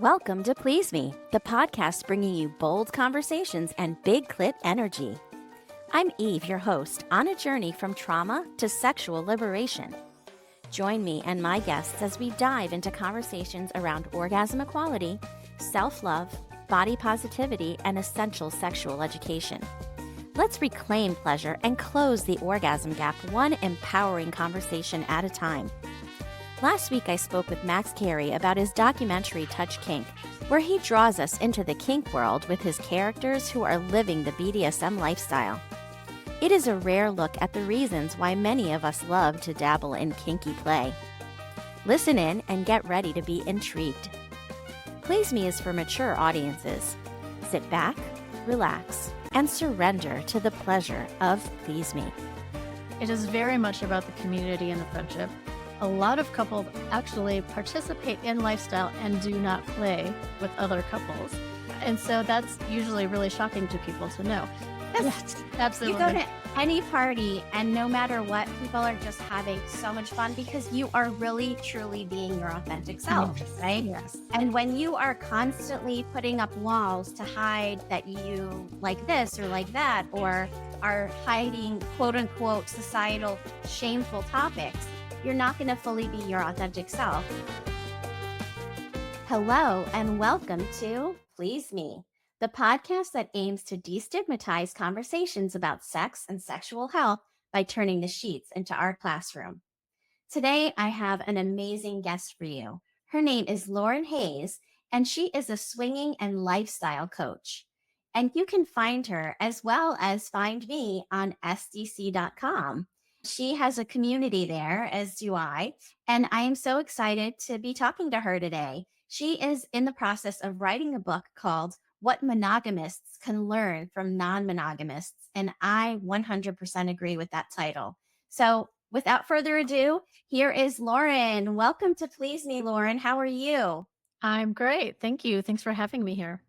Welcome to Please Me, the podcast bringing you bold conversations and big clit energy. I'm Eve, your host, on a journey from trauma to sexual liberation. Join me and my guests as we dive into conversations around orgasm equality, self-love, body positivity, and essential sexual education. Let's reclaim pleasure and close the orgasm gap one empowering conversation at a time. Last week, I spoke with Max Carey about his documentary Touch Kink, where he draws us into the kink world with his characters who are living the BDSM lifestyle. It is a rare look at the reasons why many of us love to dabble in kinky play. Listen in and get ready to be intrigued. Please Me is for mature audiences. Sit back, relax, and surrender to the pleasure of Please Me. It is very much about the community and the friendship. A lot of couples actually participate in lifestyle and do not play with other couples. And so that's usually really shocking to people to know. Yes, absolutely. You go to any party and no matter what, people are just having so much fun because you are really, truly being your authentic self, right? Yes. And when you are constantly putting up walls to hide that you like this or like that, or are hiding quote unquote societal shameful topics, you're not going to fully be your authentic self. Hello, and welcome to Please Me, the podcast that aims to destigmatize conversations about sex and sexual health by turning the sheets into our classroom. Today, I have an amazing guest for you. Her name is Lauren Hayes, and she is a swinging and lifestyle coach. And you can find her as well as find me on sdc.com. She has a community there, as do I, and I am so excited to be talking to her today. She is in the process of writing a book called What Monogamists Can Learn from Non-Monogamists, and I 100% agree with that title. So without further ado, here is Lauren. Welcome to Please Me, Lauren. How are you? I'm great. Thank you. Thanks for having me here.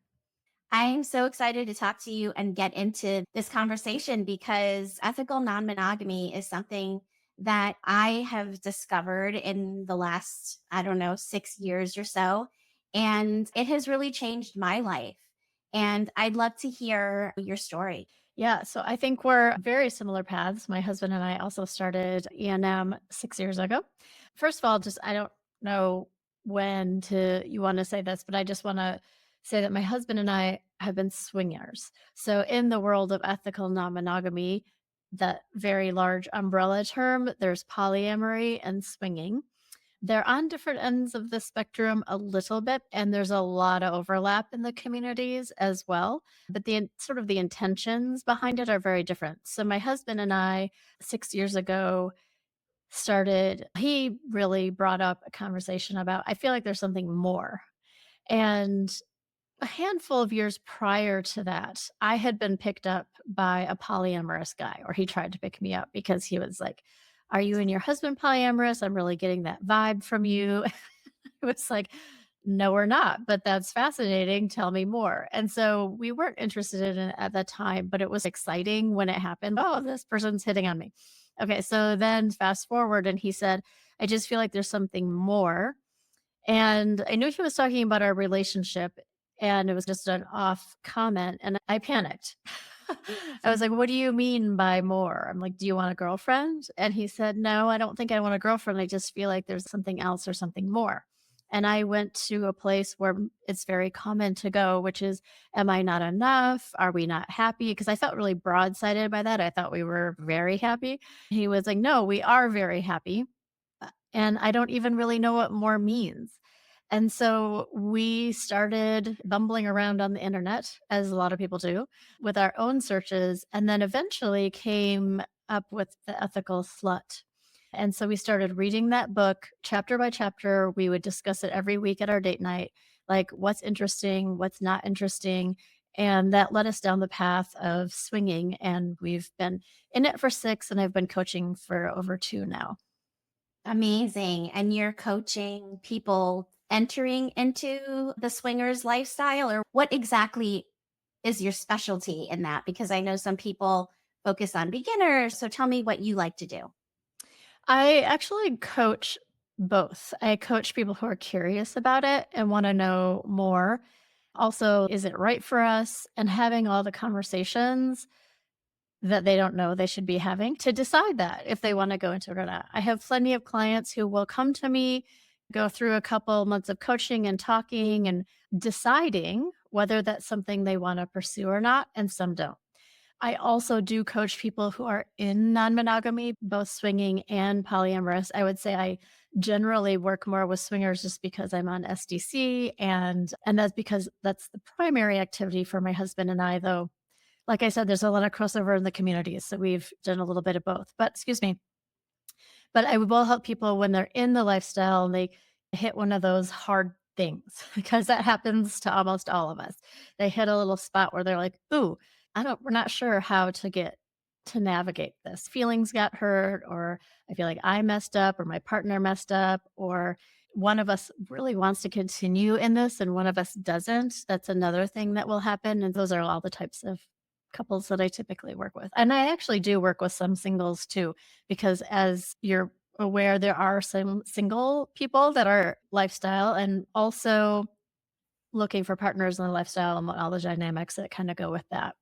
I'm so excited to talk to you and get into this conversation because ethical non-monogamy is something that I have discovered in the last, 6 years or so. And it has really changed my life. And I'd love to hear your story. Yeah, so I think we're very similar paths. My husband and I also started E&M 6 years ago. First of all, I don't know when you want to say this, but I just want to say that my husband and I have been swingers. So in the world of ethical non-monogamy, that very large umbrella term, there's polyamory and swinging. They're on different ends of the spectrum a little bit, and there's a lot of overlap in the communities as well. But the intentions behind it are very different. So my husband and I, 6 years ago, he really brought up a conversation about, I feel like there's something more. And a handful of years prior to that, I had been picked up by a polyamorous guy, or he tried to pick me up because he was like, "Are you and your husband polyamorous? I'm really getting that vibe from you." It was like, "No, we're not, but that's fascinating. Tell me more." And so we weren't interested in it at that time, but it was exciting when it happened. Oh, this person's hitting on me. Okay, so then fast forward, and he said, "I just feel like there's something more." And I knew he was talking about our relationship, and it was just an off comment, and I panicked. I was like, "What do you mean by more?" I'm like, "Do you want a girlfriend?" And he said, "No, I don't think I want a girlfriend. I just feel like there's something else or something more." And I went to a place where it's very common to go, which is, am I not enough? Are we not happy? Because I felt really broadsided by that. I thought we were very happy. He was like, "No, we are very happy. And I don't even really know what more means." And so we started bumbling around on the internet, as a lot of people do, with our own searches, and then eventually came up with The Ethical Slut. And so we started reading that book chapter by chapter. We would discuss it every week at our date night, like what's interesting, what's not interesting. And that led us down the path of swinging. And we've been in it for 6, and I've been coaching for over 2 now. Amazing. And you're coaching people entering into the swingers lifestyle, or what exactly is your specialty in that? Because I know some people focus on beginners. So tell me what you like to do. I actually coach Both. I coach people who are curious about it and want to know more. Also, is it right for us? And having all the conversations that they don't know they should be having to decide that if they want to go into it or not. I have plenty of clients who will come to me, go through a couple months of coaching and talking and deciding whether that's something they want to pursue or not, and some don't. I also do coach people who are in non-monogamy, both swinging and polyamorous. I would say I generally work more with swingers just because I'm on SDC, and that's because that's the primary activity for my husband and I, though like I said, there's a lot of crossover in the community, so we've done a little bit of both. But excuse me. But I will help people when they're in the lifestyle and they hit one of those hard things because that happens to almost all of us. They hit a little spot where they're like, "Ooh, we're not sure how to navigate this. Feelings got hurt, or I feel like I messed up, or my partner messed up, or one of us really wants to continue in this and one of us doesn't." That's another thing that will happen. And those are all the types of couples that I typically work with. And I actually do work with some singles too, because as you're aware, there are some single people that are lifestyle and also looking for partners in the lifestyle and all the dynamics that kind of go with that.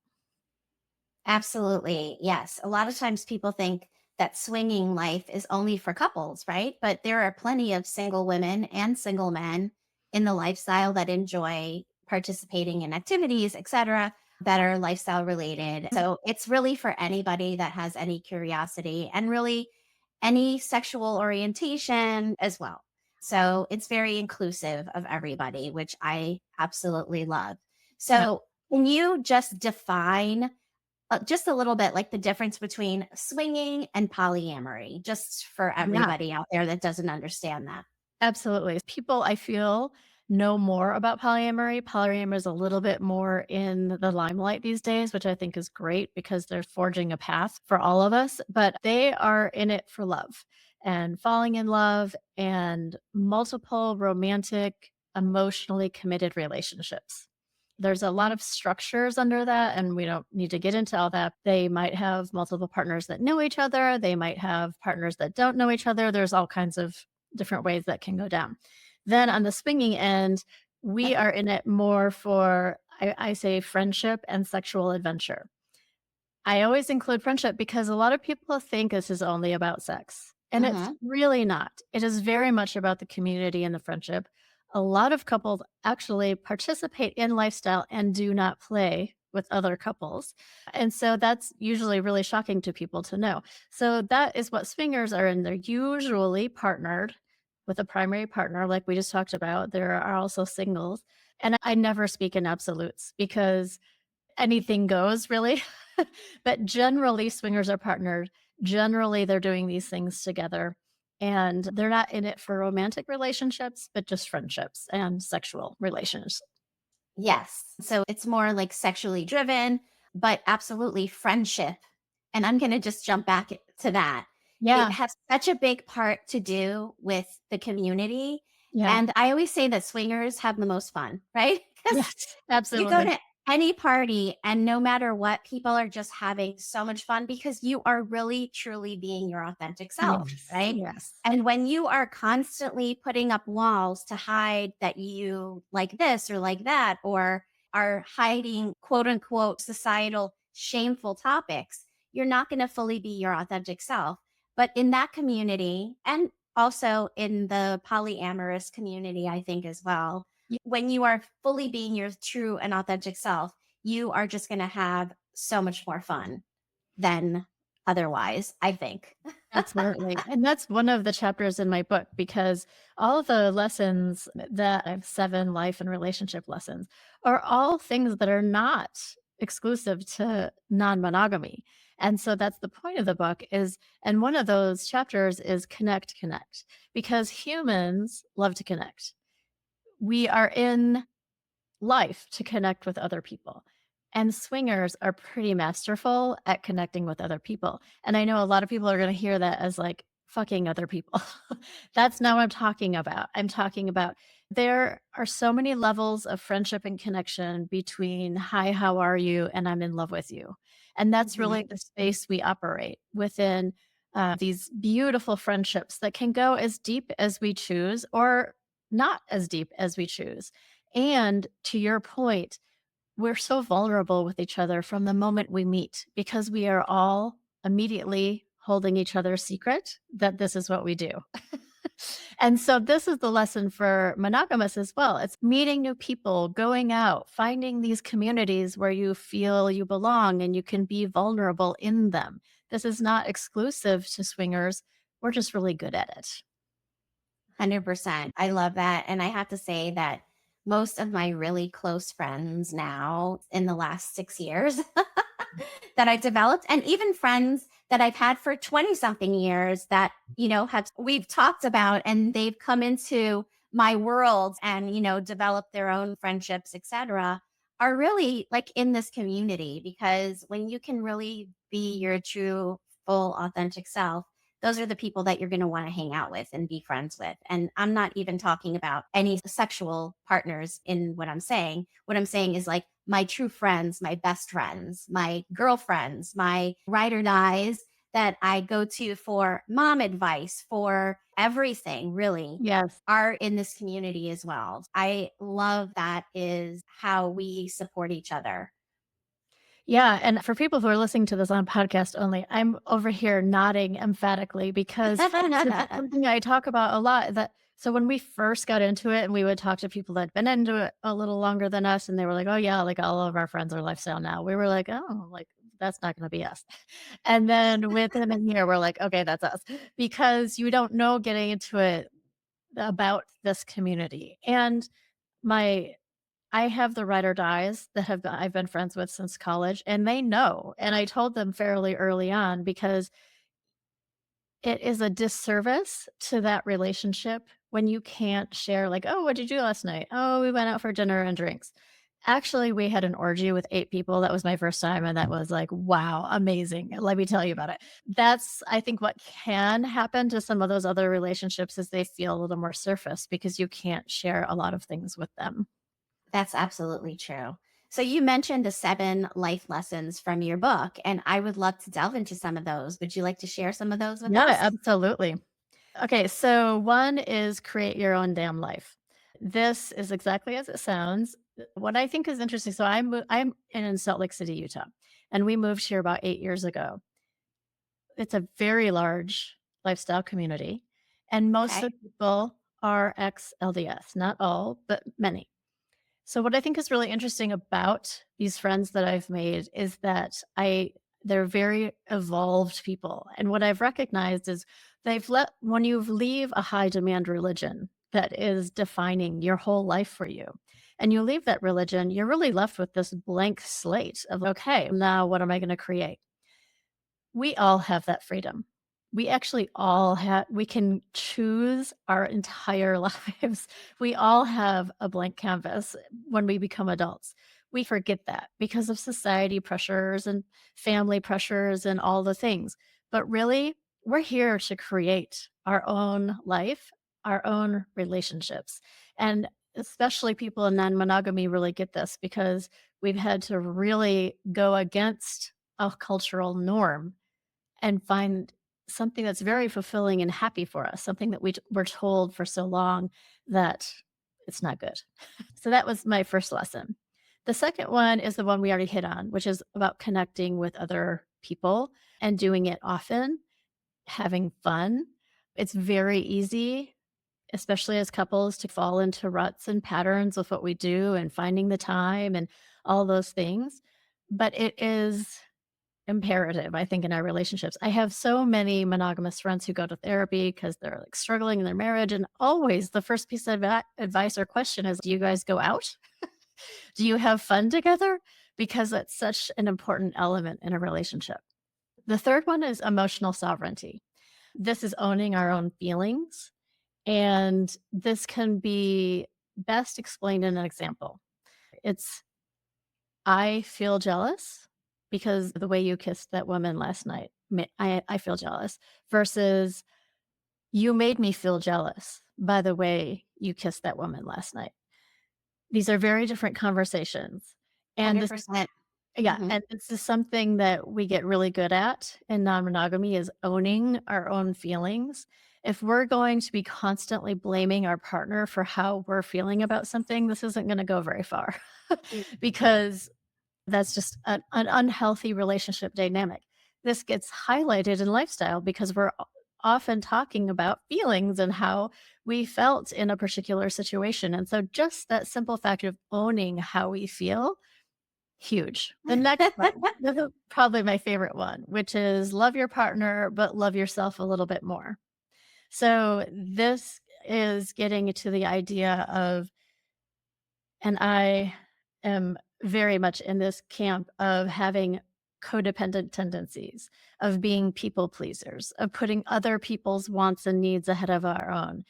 Absolutely. Yes. A lot of times people think that swinging life is only for couples, right? But there are plenty of single women and single men in the lifestyle that enjoy participating in activities, etc., that are lifestyle related. So it's really for anybody that has any curiosity and really any sexual orientation as well. So it's very inclusive of everybody, which I absolutely love. Yeah. So can you just define just a little bit like the difference between swinging and polyamory, just for Yeah. everybody out there that doesn't understand that? Absolutely. People, I feel, know more about polyamory. Polyamory is a little bit more in the limelight these days, which I think is great because they're forging a path for all of us, but they are in it for love and falling in love and multiple romantic, emotionally committed relationships. There's a lot of structures under that, and we don't need to get into all that. They might have multiple partners that know each other. They might have partners that don't know each other. There's all kinds of different ways that can go down. Then on the swinging end, we are in it more for, I say, friendship and sexual adventure. I always include friendship because a lot of people think this is only about sex, and it's Hmm. really not. It is very much about the community and the friendship. A lot of couples actually participate in lifestyle and do not play with other couples. And so that's usually really shocking to people to know. So that is what swingers are in. They're usually partnered with a primary partner, like we just talked about. There are also singles. And I never speak in absolutes because anything goes really. But generally, swingers are partnered. Generally, they're doing these things together. And they're not in it for romantic relationships, but just friendships and sexual relations. Yes. So it's more like sexually driven, but absolutely friendship. And I'm going to just jump back to that. It Yeah. has such a big part to do with the community. Yeah. And I always say that swingers have the most fun, right? Because Yes. you go Absolutely. to any party and no matter what, people are just having so much fun because you are really truly being your authentic self, Yes. right? Yes. And when you are constantly putting up walls to hide that you like this or like that, or are hiding quote unquote societal shameful topics, you're not going to fully be your authentic self. But in that community, and also in the polyamorous community, I think as well, Ye when you are fully being your true and authentic self, you are just going to have so much more fun than otherwise, I think. Absolutely. And that's one of the chapters in my book because all of the lessons that I have 7 life and relationship lessons are all things that are not exclusive to non-monogamy. And so that's the point of the book is and one of those chapters is connect because humans love to connect. We are in life to connect with other people. And swingers are pretty masterful at connecting with other people. And I know a lot of people are going to hear that as like fucking other people. That's not what I'm talking about. I'm talking about there are so many levels of friendship and connection between, hi, how are you? And I'm in love with you. And that's Mhm. really the space we operate within these beautiful friendships that can go as deep as we choose or not as deep as we choose. And to your point, we're so vulnerable with each other from the moment we meet because we are all immediately holding each other's secret that this is what we do. And so this is the lesson for monogamous as well. It's meeting new people, going out, finding these communities where you feel you belong and you can be vulnerable in them. This is not exclusive to swingers. We're just really good at it. 100%. I love that. And I have to say that most of my really close friends now in the last 6 years that I developed, and even friends that I've had for 20 something years that, we've talked about and they've come into my world and, developed their own friendships, etc., are really like in this community because when you can really be your true, full, authentic self, those are the people that you're going to want to hang out with and be friends with. And I'm not even talking about any sexual partners in what I'm saying. What I'm saying is like my true friends, my best friends, my girlfriends, my ride or dies that I go to for mom advice, for everything really, Yes. are in this community as well. I love that is how we support each other. Yeah, and for people who are listening to this on podcast only, I'm over here nodding emphatically because it's something I talk about a lot. So when we first got into it and we would talk to people that had been into it a little longer than us, and they were like, "Oh yeah, like all of our friends are lifestyle now." We were like, "Oh, like that's not going to be us." And then within a year, we're like, "Okay, that's us," because you don't know getting into it about this community. And my I have the ride or dies that I've been friends with since college, and they know. And I told them fairly early on because it is a disservice to that relationship when you can't share, like, oh, what did you do last night? Oh, we went out for dinner and drinks. Actually, we had an orgy with 8 people. That was my first time. And that was like, wow, amazing. Let me tell you about it. That's, I think, what can happen to some of those other relationships is they feel a little more surface because you can't share a lot of things with them. That's absolutely true. So you mentioned the 7 life lessons from your book, and I would love to delve into some of those. Would you like to share some of those with Yeah, us? absolutely. Okay, so one is create your own damn life. This is exactly as it sounds. What I think is interesting, so I'm in Salt Lake City, Utah, and we moved here about 8 years ago. It's a very large lifestyle community, and most Okay. of the people are ex LDS. Not all, but many. So what I think is really interesting about these friends that I've made is that they're very evolved people. And what I've recognized is when you leave a high demand religion that is defining your whole life for you and you leave that religion, you're really left with this blank slate of, okay, now what am I going to create? We all have that freedom. We actually all we can choose our entire lives. We all have a blank canvas when we become adults. We forget that because of society pressures and family pressures and all the things. But really, we're here to create our own life, our own relationships. And especially people in non monogamy really get this because we've had to really go against a cultural norm and find something that's very fulfilling and happy for us, something that were told for so long that it's not good. So that was my first lesson. The second one is the one we already hit on, which is about connecting with other people and doing it often, having fun. It's very easy, especially as couples, to fall into ruts and patterns of what we do and finding the time and all those things. But it is imperative, I think, in our relationships. I have so many monogamous friends who go to therapy because they're like struggling in their marriage. And always the first piece of advice or question is, do you guys go out? Do you have fun together? Because that's such an important element in a relationship. The third one is emotional sovereignty. This is owning our own feelings. And this can be best explained in an example. It's, I feel jealous because the way you kissed that woman last night, I feel jealous, versus you made me feel jealous by the way you kissed that woman last night. These are very different conversations. And this 100%. Yeah, Hmm. and this is something that we get really good at in non-monogamy is owning our own feelings. If we're going to be constantly blaming our partner for how we're feeling about something, this isn't gonna go very far because that's just an unhealthy relationship dynamic. This gets highlighted in lifestyle because we're often talking about feelings and how we felt in a particular situation. And so just that simple fact of owning how we feel, huge. The next one, this is probably my favorite one, which is love your partner, but love yourself a little bit more. So this is getting to the idea of, and I am very much in this camp of having codependent tendencies, of being people pleasers, of putting other people's wants and needs ahead of our own,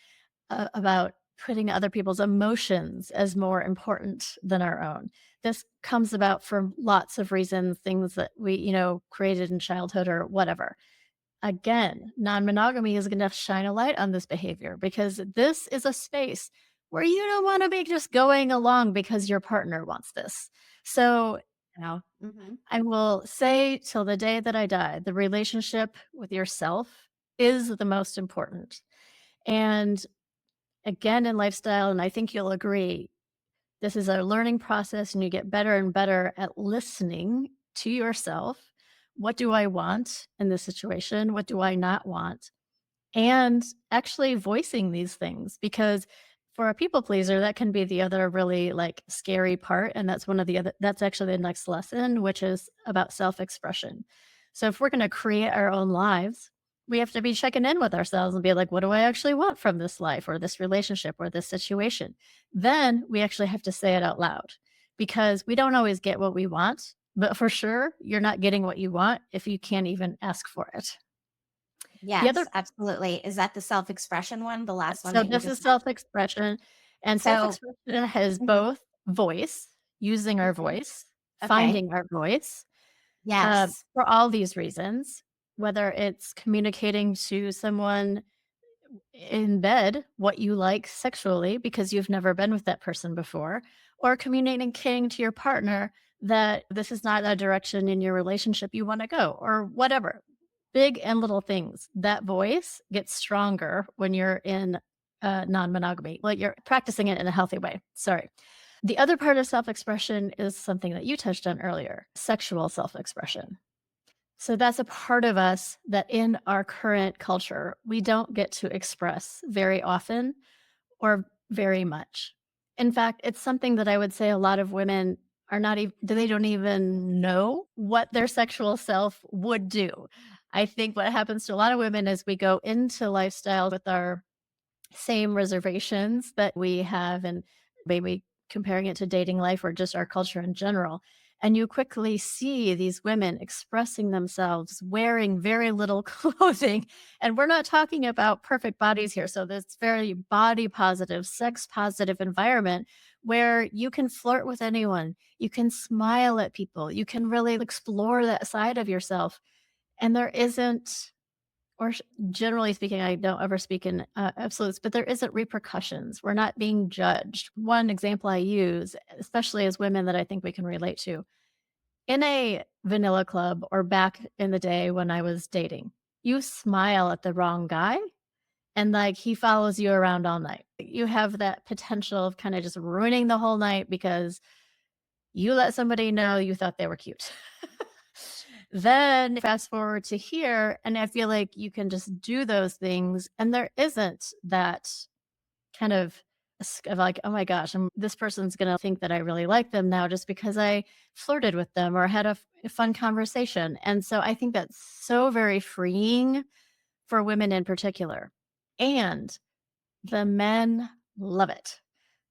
about putting other people's emotions as more important than our own. This comes about for lots of reasons, things that we, created in childhood or whatever. Again, non-monogamy is gonna shine a light on this behavior because this is a space where you don't wanna be just going along because your partner wants this. So, Hmm. I will say till the day that I die, the relationship with yourself is the most important. And again, in lifestyle, and I think you'll agree, this is a learning process and you get better and better at listening to yourself. What do I want in this situation? What do I not want? And actually voicing these things because for a people pleaser, that can be the other really like scary part. And that's one of the other, that's actually the next lesson, which is about self expression. So if we're going to create our own lives, we have to be checking in with ourselves and be like, what do I actually want from this life or this relationship or this situation? Then we actually have to say it out loud because we don't always get what we want, but for sure, you're not getting what you want if you can't even ask for it. The other Yes, absolutely. Is that the self-expression one, the last one So that you this is just mentioned? self-expression, and So, self-expression has mhm, both voice, using our mhm, voice, okay. finding our voice, Yes. for all these reasons, whether it's communicating to someone in bed what you like sexually because you've never been with that person before, or communicating to your partner that this is not a direction in your relationship you want to go, or whatever. Big and little things. That voice gets stronger when you're in non monogamy, like you're practicing it in a healthy way. Sorry. The other part of self expression is something that you touched on earlier, sexual self expression. So that's a part of us that in our current culture, we don't get to express very often or very much. In fact, it's something that I would say a lot of women are not even, they don't even know what their sexual self would do. I think what happens to a lot of women is we go into lifestyle with our same reservations that we have and maybe comparing it to dating life or just our culture in general. And you quickly see these women expressing themselves wearing very little clothing. And we're not talking about perfect bodies here. So, this very body positive, sex positive environment where you can flirt with anyone, you can smile at people, you can really explore that side of yourself. And there isn't or generally speaking, I don't ever speak in absolutes, but there isn't repercussions. We're not being judged. One example I use, especially as women that I think we can relate to, in a vanilla club or back in the day when I was dating, you smile at the wrong guy and like he follows you around all night. You have that potential of kind of just ruining the whole night because you let somebody know you thought they were cute. Then fast forward to here, and I feel like you can just do those things, and there isn't that kind of of like, oh my gosh, this person's gonna think that I really like them now just because I flirted with them or had a fun conversation. And so I think that's so very freeing for women in particular. And the men love it.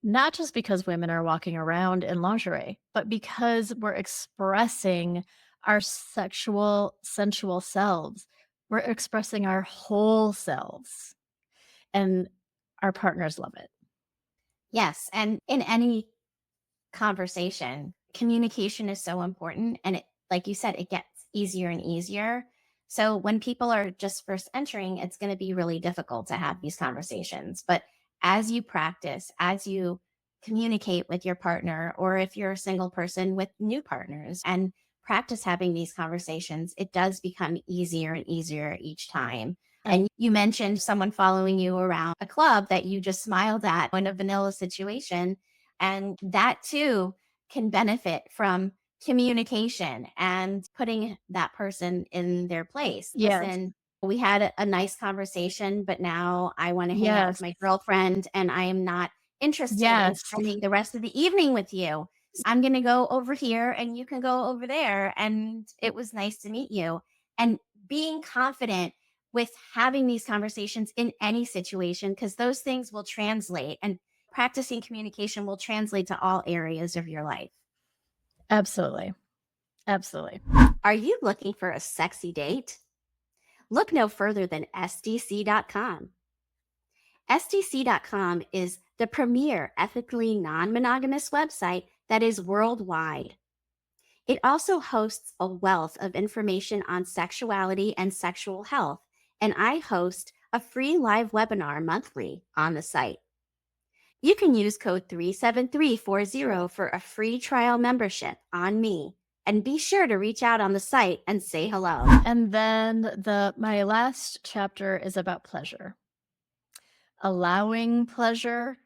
Not just because women are walking around in lingerie, but because we're expressing our sexual, sensual selves. We're expressing our whole selves, and our partners love it. Yes, and in any conversation, communication is so important, and it, like you said, it gets easier and easier. So when people are just first entering, it's going to be really difficult to have these conversations. But as you practice, as you communicate with your partner, or if you're a single person with new partners, and practice having these conversations, it does become easier and easier each time. And you mentioned someone following you around a club that you just smiled at in a vanilla situation. And that too can benefit from communication and putting that person in their place. Yes. Listen, we had a nice conversation, but now I want to hang out with Yes. my girlfriend and I am not interested in Yes. spending the rest of the evening with you. I'm going to go over here and you can go over there. And it was nice to meet you. And being confident with having these conversations in any situation, because those things will translate, and practicing communication will translate to all areas of your life. Absolutely. Absolutely. Are you looking for a sexy date? Look no further than SDC.com. SDC.com is the premier ethically non-monogamous website that is worldwide. It also hosts a wealth of information on sexuality and sexual health, and I host a free live webinar monthly on the site. You can use code 37340 for a free trial membership on me, and be sure to reach out on the site and say hello. And then my last chapter is about pleasure. Allowing pleasure,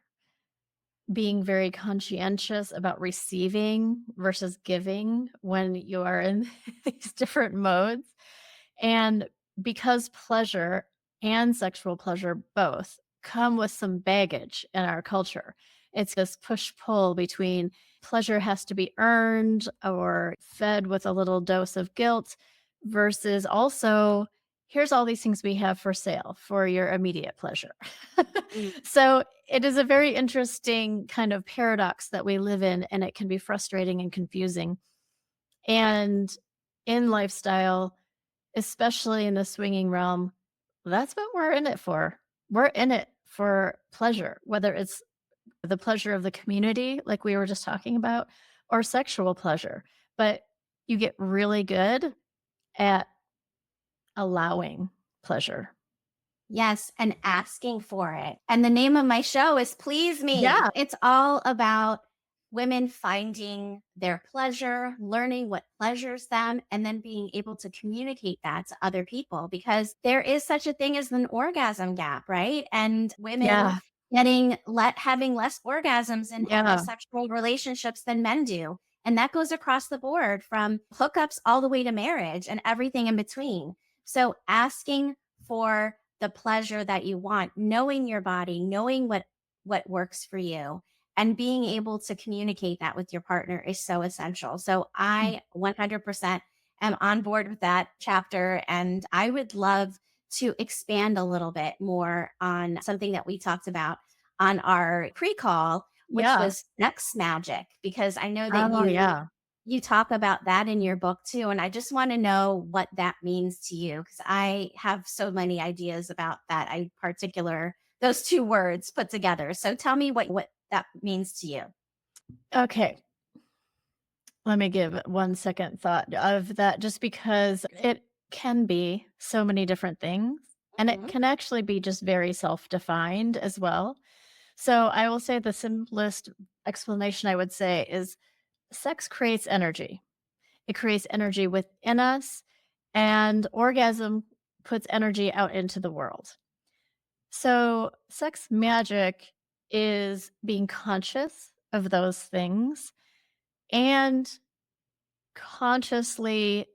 being very conscientious about receiving versus giving when you are in these different modes. And because pleasure and sexual pleasure both come with some baggage in our culture, it's this push pull between pleasure has to be earned or fed with a little dose of guilt versus also here's all these things we have for sale for your immediate pleasure. So it is a very interesting kind of paradox that we live in, and it can be frustrating and confusing. And in lifestyle, especially in the swinging realm, that's what we're in it for. We're in it for pleasure, whether it's the pleasure of the community, like we were just talking about, or sexual pleasure. But you get really good at allowing pleasure. Yes, and asking for it. And the name of my show is Please Me. Yeah. It's all about women finding their pleasure, learning what pleasures them, and then being able to communicate that to other people, because there is such a thing as an orgasm gap, right? And women Yeah. having less orgasms in Yeah. heterosexual relationships than men do. And that goes across the board from hookups all the way to marriage and everything in between. So asking for the pleasure that you want, knowing your body, knowing what works for you, and being able to communicate that with your partner is so essential. So I 100% am on board with that chapter, and I would love to expand a little bit more on something that we talked about on our pre-call, which Yeah. was sex magic, because I know that Oh, yeah. you talk about that in your book too. And I just want to know what that means to you, because I have so many ideas about that. Those two words put together. So tell me what that means to you. Okay. Let me give 1 second thought of that, just because it can be so many different things, and it Mhm. can actually be just very self-defined as well. So I will say the simplest explanation I would say is sex creates energy. It creates energy within us, and orgasm puts energy out into the world. So sex magic is being conscious of those things and consciously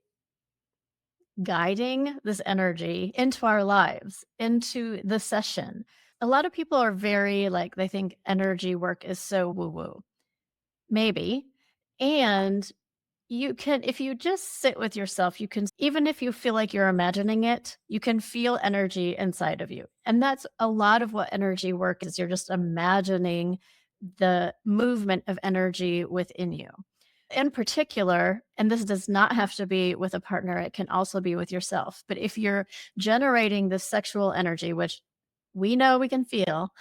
guiding this energy into our lives, into the session. A lot of people are very like, they think energy work is so woo woo. Maybe. And you can, if you just sit with yourself, you can, even if you feel like you're imagining it, you can feel energy inside of you. And that's a lot of what energy work is. You're just imagining the movement of energy within you. In particular, and this does not have to be with a partner, it can also be with yourself. But if you're generating this sexual energy, which we know we can feel,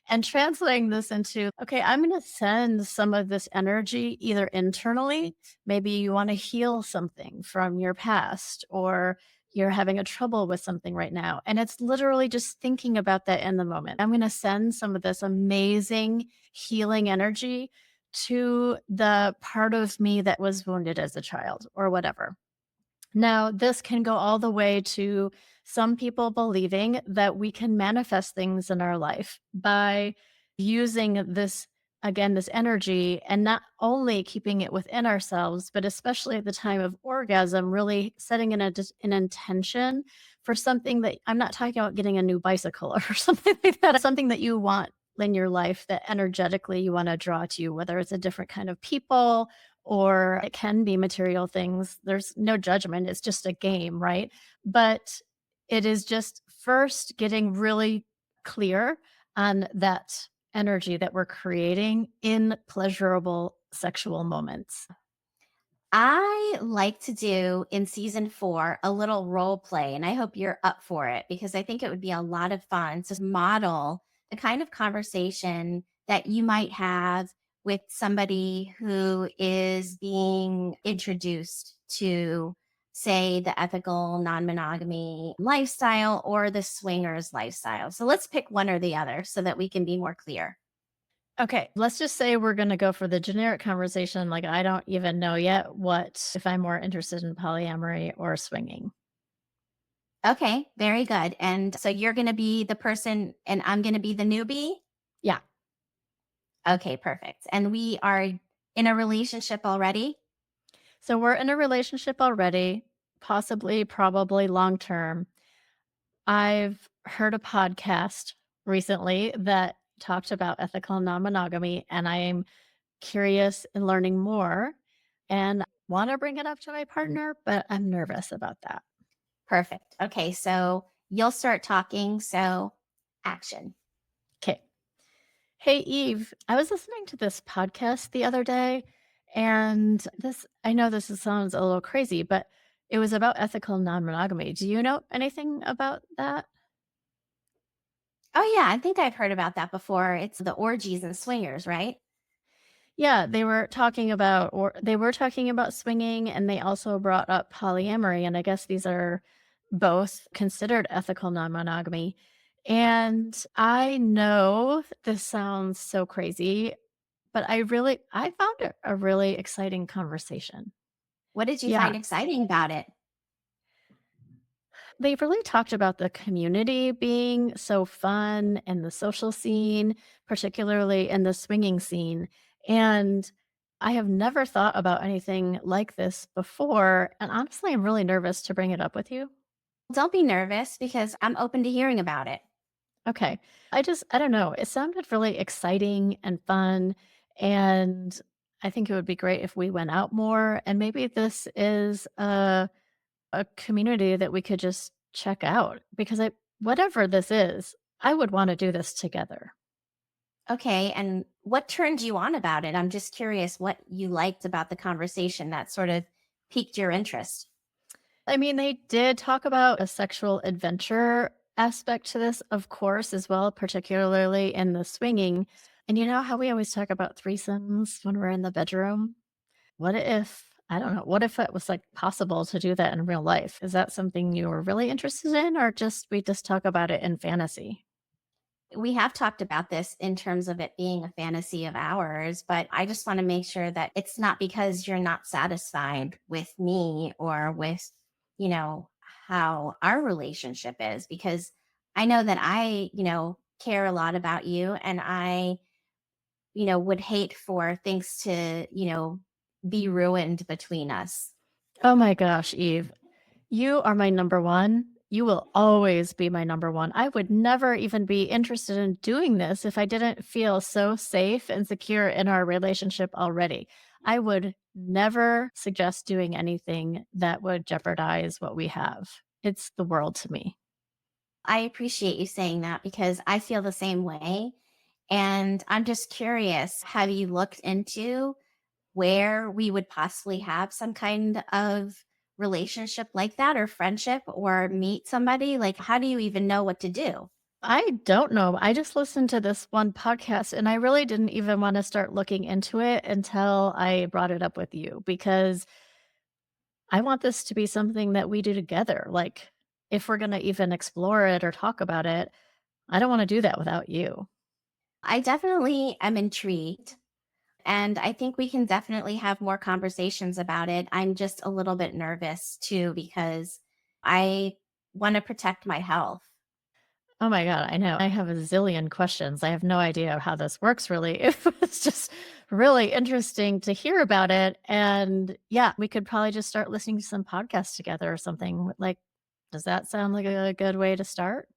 and translating this into, okay, I'm going to send some of this energy either internally, maybe you want to heal something from your past, or you're having a trouble with something right now. And it's literally just thinking about that in the moment. I'm going to send some of this amazing healing energy to the part of me that was wounded as a child or whatever. Now, this can go all the way to some people believing that we can manifest things in our life by using this, again, this energy and not only keeping it within ourselves, but especially at the time of orgasm, really setting an intention for something that I'm not talking about getting a new bicycle or something like that, something that you want in your life that energetically you want to draw to you, whether it's a different kind of people or it can be material things. There's no judgment. It's just a game, right? But it is just first getting really clear on that energy that we're creating in pleasurable sexual moments. I like to do in season 4 a little role play, and I hope you're up for it because I think it would be a lot of fun to model the kind of conversation that you might have with somebody who is being introduced to, say, the ethical non monogamy lifestyle or the swingers lifestyle. So let's pick one or the other so that we can be more clear. Okay, let's just say we're going to go for the generic conversation. Like, I don't even know yet if I'm more interested in polyamory or swinging. Okay, very good. And so you're going to be the person and I'm going to be the newbie? Yeah. Okay, perfect. And we are in a relationship already? So we're in a relationship already, possibly, probably long term. I've heard a podcast recently that talked about ethical non monogamy, and I am curious in learning more and want to bring it up to my partner, but I'm nervous about that. Perfect. Okay, so you'll start talking. So action. Okay. Hey, Eve, I was listening to this podcast the other day, and I know sounds a little crazy, but it was about ethical non monogamy. Do you know anything about that? Oh, yeah, I think I've heard about that before. It's the orgies and swingers, right? Yeah, they were talking about swinging, and they also brought up polyamory, and I guess these are both considered ethical non-monogamy. And I know this sounds so crazy, but I found it a really exciting conversation. What did you Yeah, find exciting about it? they really talked about the community being so fun and the social scene, particularly in the swinging scene. And I have never thought about anything like this before. And honestly, I'm really nervous to bring it up with you. Don't be nervous because I'm open to hearing about it. Okay. I don't know. It sounded really exciting and fun. And I think it would be great if we went out more. And maybe this is a community that we could just check out because whatever this is, I would want to do this together. Okay, and what turned you on about it? I'm just curious what you liked about the conversation that sort of piqued your interest. I mean, they did talk about a sexual adventure aspect to this, of course, as well, particularly in the swinging. And you know how we always talk about threesomes when we're in the bedroom? I don't know, what if it was like possible to do that in real life? Is that something you were really interested in, or we just talk about it in fantasy? We have talked about this in terms of it being a fantasy of ours, but I just want to make sure that it's not because you're not satisfied with me or with, you know, how our relationship is, because I know that care a lot about you and I, would hate for things to, be ruined between us. Oh my gosh, Eve. You are my number one. You will always be my number one. I would never even be interested in doing this if I didn't feel so safe and secure in our relationship already. I would never suggest doing anything that would jeopardize what we have. It's the world to me. I appreciate you saying that because I feel the same way. And I'm just curious, have you looked into where we would possibly have some kind of relationship like that or friendship or meet somebody? Like, how do you even know what to do? I don't know. I just listened to this one podcast and I really didn't even want to start looking into it until I brought it up with you because I want this to be something that we do together. Like, if we're going to even explore it or talk about it, I don't want to do that without you. I definitely am intrigued. And I think we can definitely have more conversations about it. I'm just a little bit nervous too, because I want to protect my health. Oh my God, I know. I have a zillion questions. I have no idea how this works really. It was just really interesting to hear about it. And yeah, we could probably just start listening to some podcasts together or something. Like, does that sound like a good way to start?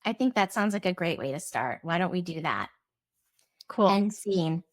I think that sounds like a great way to start. Why don't we do that? Cool. End scene.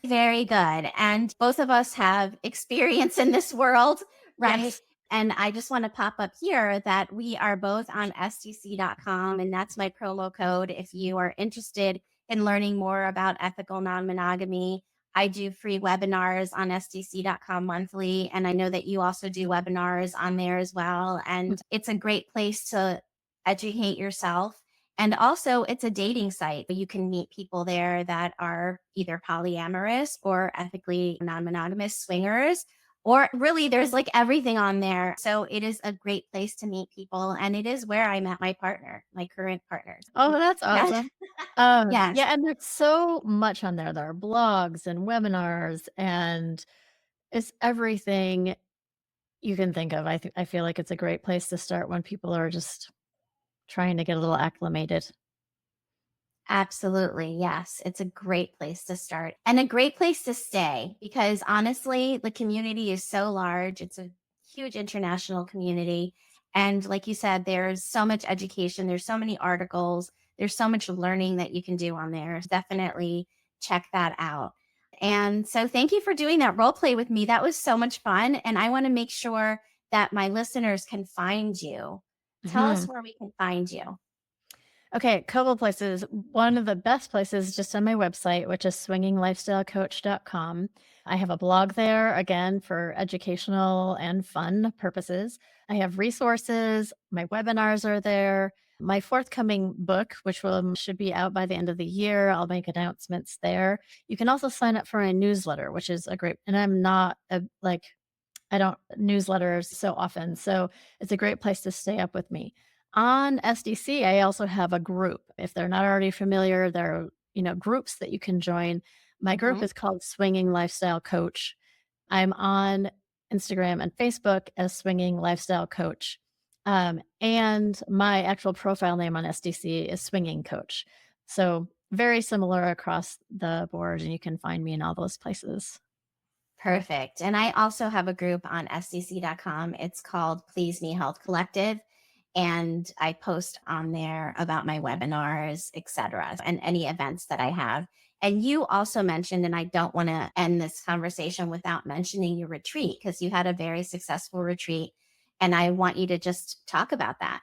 Very good. And both of us have experience in this world, right? Yes. And I just want to pop up here that we are both on STC.com, and that's my promo code if you are interested in learning more about ethical non monogamy. I do free webinars on STC.com monthly, and I know that you also do webinars on there as well. And it's a great place to educate yourself, and also, it's a dating site. You can meet people there that are either polyamorous or ethically non monogamous swingers, or really, there's like everything on there. So, it is a great place to meet people. And it is where I met my partner, my current partner. Oh, that's Yes. awesome. Yes, Yeah, and there's so much on there. There are blogs and webinars, and it's everything you can think of. I feel like it's a great place to start when people are just trying to get a little acclimated. absolutely. Yes. It's a great place to start and a great place to stay because honestly, the community is so large. It's a huge international community. And like you said, there's so much education, there's so many articles, there's so much learning that you can do on there. Definitely check that out. And so thank you for doing that role play with me. That was so much fun. And I want to make sure that my listeners can find you. Tell us Mhm. where we can find you. Okay, a couple of places. One of the best places is just on my website, which is swinginglifestylecoach.com. I have a blog there, again, for educational and fun purposes. I have resources. My webinars are there. My forthcoming book, which should be out by the end of the year, I'll make announcements there. You can also sign up for my newsletter, which is a great, and I'm not a, like, I don't newsletters so often. So it's a great place to stay up with me. On SDC, I also have a group. If they're not already familiar, there are, groups that you can join. My group Mhm. is called Swinging Lifestyle Coach. I'm on Instagram and Facebook as Swinging Lifestyle Coach. And my actual profile name on SDC is Swinging Coach. So very similar across the board, and you can find me in all those places. Perfect. And I also have a group on SDC.com. It's called Please Me Health Collective. And I post on there about my webinars, etc., and any events that I have. And you also mentioned, and I don't want to end this conversation without mentioning your retreat because you had a very successful retreat. And I want you to just talk about that.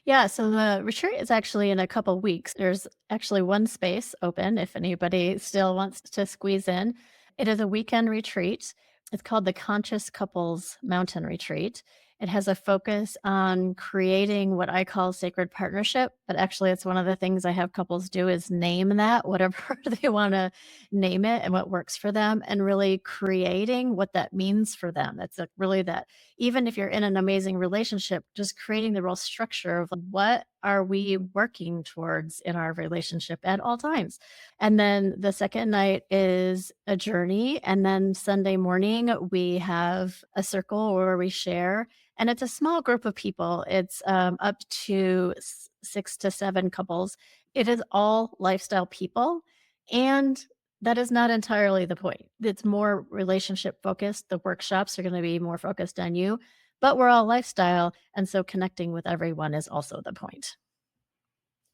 Yeah, so the retreat is actually in a couple weeks. There's actually one space open if anybody still wants to squeeze in. It is a weekend retreat. It's called the Conscious Couples Mountain Retreat. It has a focus on creating what I call sacred partnership, but actually it's one of the things I have couples do is name that, whatever they want to name it and what works for them, and really creating what that means for them. It's really that even if you're in an amazing relationship, just creating the real structure of what are we working towards in our relationship at all times. And then the second night is a journey. And then Sunday morning, we have a circle where we share. And it's a small group of people. It's up to 6 to 7 couples. It is all lifestyle people. And that is not entirely the point. It's more relationship focused. The workshops are going to be more focused on you, but we're all lifestyle. And so connecting with everyone is also the point.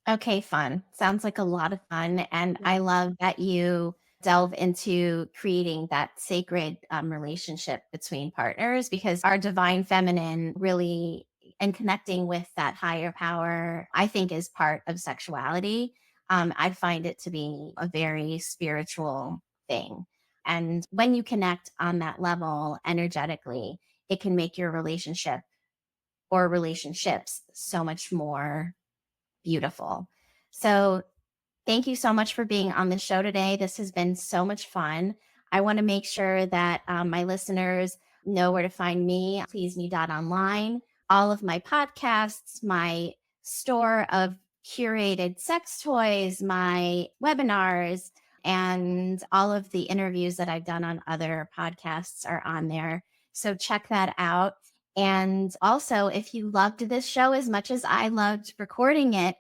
Okay, fun. Sounds like a lot of fun. And Yeah. I love that you delve into creating that sacred relationship between partners because our divine feminine really and connecting with that higher power, I think, is part of sexuality. I find it to be a very spiritual thing. And when you connect on that level energetically, it can make your relationship or relationships so much more beautiful. So, thank you so much for being on the show today. This has been so much fun. I want to make sure that my listeners know where to find me, pleaseme.online. All of my podcasts, my store of curated sex toys, my webinars, and all of the interviews that I've done on other podcasts are on there. So check that out. And also, if you loved this show as much as I loved recording it,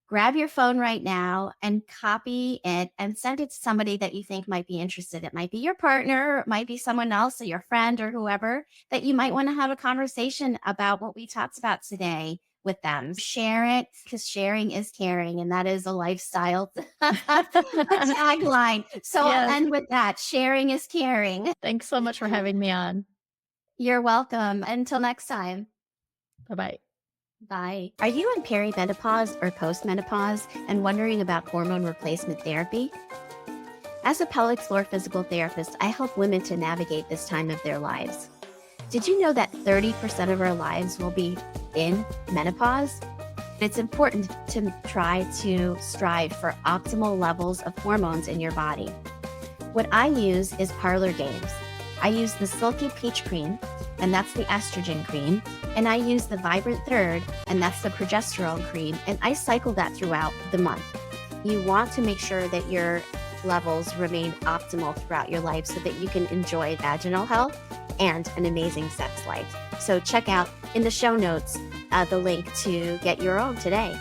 grab your phone right now and copy it and send it to somebody that you think might be interested. It might be your partner, it might be someone else, or your friend, or whoever that you might want to have a conversation about what we talked about today with them. Share it, because sharing is caring, and that is a lifestyle tagline. So Yes. I'll end with that. Sharing is caring. Thanks so much for having me on. You're welcome. Until next time. Bye-bye. Bye. Are you in perimenopause or postmenopause and wondering about hormone replacement therapy? As a pelvic floor physical therapist, I help women to navigate this time of their lives. Did you know that 30% of our lives will be in menopause? It's important to try to strive for optimal levels of hormones in your body. What I use is Parlor Games. I use the Silky Peach Cream, and that's the estrogen cream. And I use the Vibrant Third, and that's the progesterone cream. And I cycle that throughout the month. You want to make sure that your levels remain optimal throughout your life so that you can enjoy vaginal health and an amazing sex life. So check out in the show notes the link to get your own today.